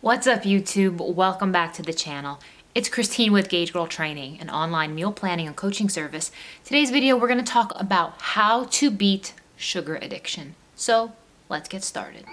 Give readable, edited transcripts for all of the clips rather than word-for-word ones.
What's up, YouTube? Welcome back to the channel. It's Christine with gaugegirltraining, an online meal planning and coaching service. Today's video, we're going to talk about how to beat sugar addiction. So let's get started.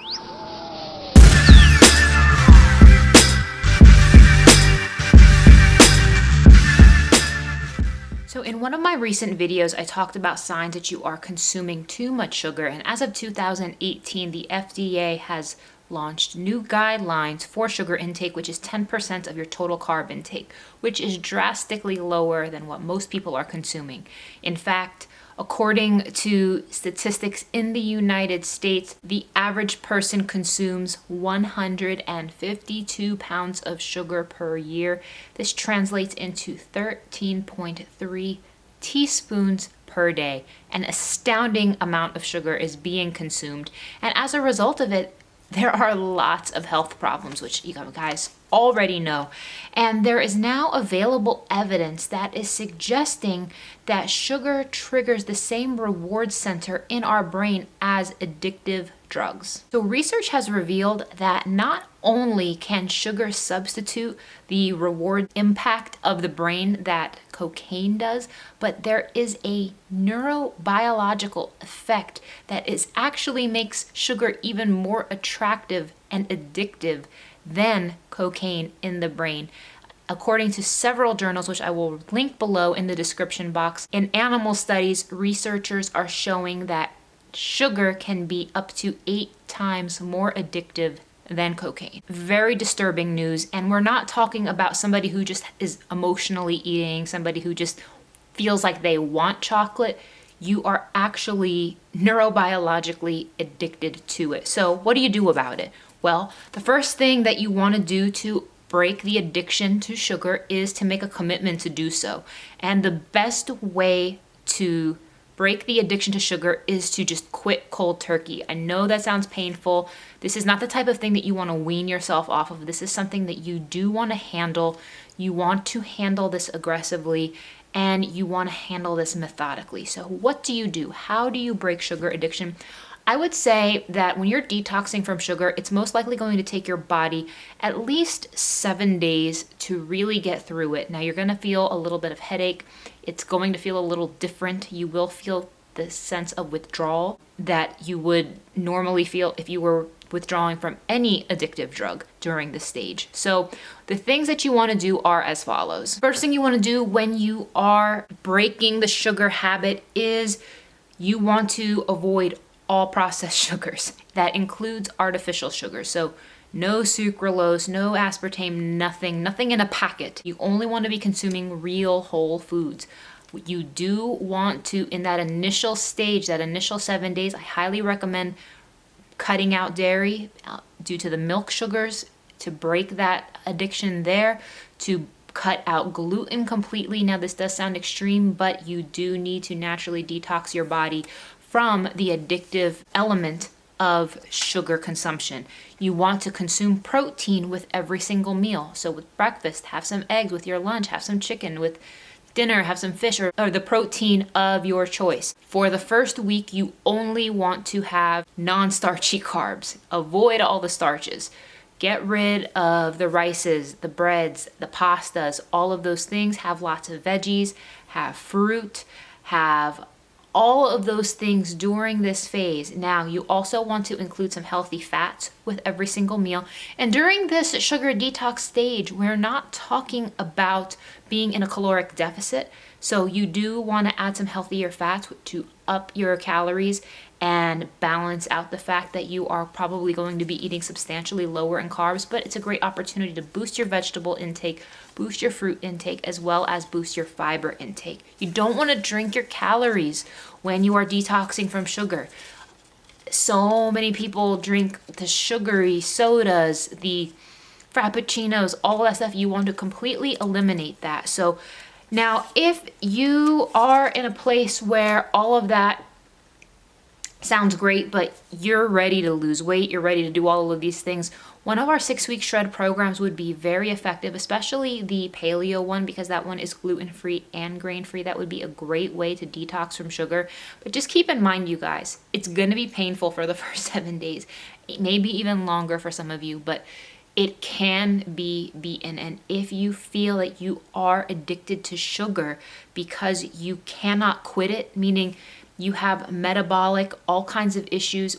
So in one of my recent videos, I talked about signs that you are consuming too much sugar. And as of 2018, the FDA has launched new guidelines for sugar intake, which is 10% of your total carb intake, which is drastically lower than what most people are consuming. In fact, according to statistics in the United States, the average person consumes 152 pounds of sugar per year. This translates into 13.3 teaspoons per day. An astounding amount of sugar is being consumed, and as a result of it, there are lots of health problems, which you guys already know. And there is now available evidence that is suggesting that sugar triggers the same reward center in our brain as addictive drugs. So research has revealed that not only can sugar substitute the reward impact of the brain that cocaine does, but there is a neurobiological effect that actually makes sugar even more attractive and addictive than cocaine in the brain. According to several journals, which I will link below in the description box, in animal studies, researchers are showing that sugar can be up to 8 times more addictive than cocaine. Very disturbing news. And we're not talking about somebody who just is emotionally eating, somebody who just feels like they want chocolate. You are actually neurobiologically addicted to it. So what do you do about it? Well, the first thing that you want to do to break the addiction to sugar is to make a commitment to do so. And the best way to break the addiction to sugar is to just quit cold turkey. I know that sounds painful. This is not the type of thing that you want to wean yourself off of. This is something that you do want to handle. You want to handle this aggressively, and you want to handle this methodically. So what do you do? How do you break sugar addiction? I would say that when you're detoxing from sugar, it's most likely going to take your body at least 7 days to really get through it. Now, you're going to feel a little bit of headache. It's going to feel a little different. You will feel the sense of withdrawal that you would normally feel if you were withdrawing from any addictive drug during this stage. So the things that you want to do are as follows. First thing you want to do when you are breaking the sugar habit is you want to avoid all processed sugars. That includes artificial sugars. So no sucralose, no aspartame, nothing in a packet. You only want to be consuming real whole foods. You do want to, in that initial stage, that initial 7 days, I highly recommend cutting out dairy due to the milk sugars to break that addiction there, to cut out gluten completely. Now, this does sound extreme, but you do need to naturally detox your body from the addictive element of sugar consumption. You want to consume protein with every single meal. So with breakfast, have some eggs. With your lunch, have some chicken. With dinner, have some fish or the protein of your choice. For the first week, you only want to have non-starchy carbs. Avoid all the starches. Get rid of the rices, the breads, the pastas, all of those things. Have lots of veggies, have fruit, have all of those things during this phase. Now, you also want to include some healthy fats with every single meal. And during this sugar detox stage, we're not talking about being in a caloric deficit. So you do want to add some healthier fats to up your calories and balance out the fact that you are probably going to be eating substantially lower in carbs, but it's a great opportunity to boost your vegetable intake, boost your fruit intake, as well as boost your fiber intake. You don't want to drink your calories when you are detoxing from sugar. So many people drink the sugary sodas, the frappuccinos, all that stuff. You want to completely eliminate that. So now, if you are in a place where all of that sounds great, but you're ready to lose weight, you're ready to do all of these things, one of our 6-week shred programs would be very effective, especially the paleo one, because that one is gluten-free and grain-free. That would be a great way to detox from sugar. But just keep in mind, you guys, it's going to be painful for the first 7 days, maybe even longer for some of you, but it can be beaten. And if you feel that you are addicted to sugar because you cannot quit it, meaning you have metabolic, all kinds of issues,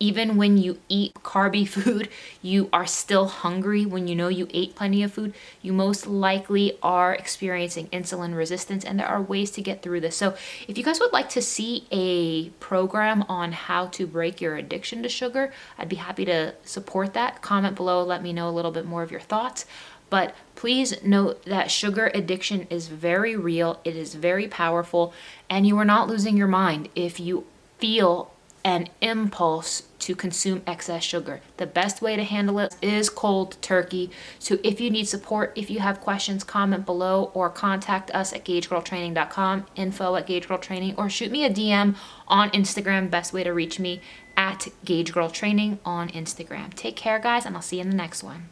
even when you eat carby food, you are still hungry when you know you ate plenty of food, you most likely are experiencing insulin resistance, and there are ways to get through this. So if you guys would like to see a program on how to break your addiction to sugar, I'd be happy to support that. Comment below, let me know a little bit more of your thoughts. But please note that sugar addiction is very real, it is very powerful, and you are not losing your mind if you feel an impulse to consume excess sugar. The best way to handle it is cold turkey. So if you need support, if you have questions, comment below or contact us at gaugegirltraining.com, info@gaugegirltraining, or shoot me a DM on Instagram. Best way to reach me at gaugegirltraining on Instagram. Take care, guys, and I'll see you in the next one.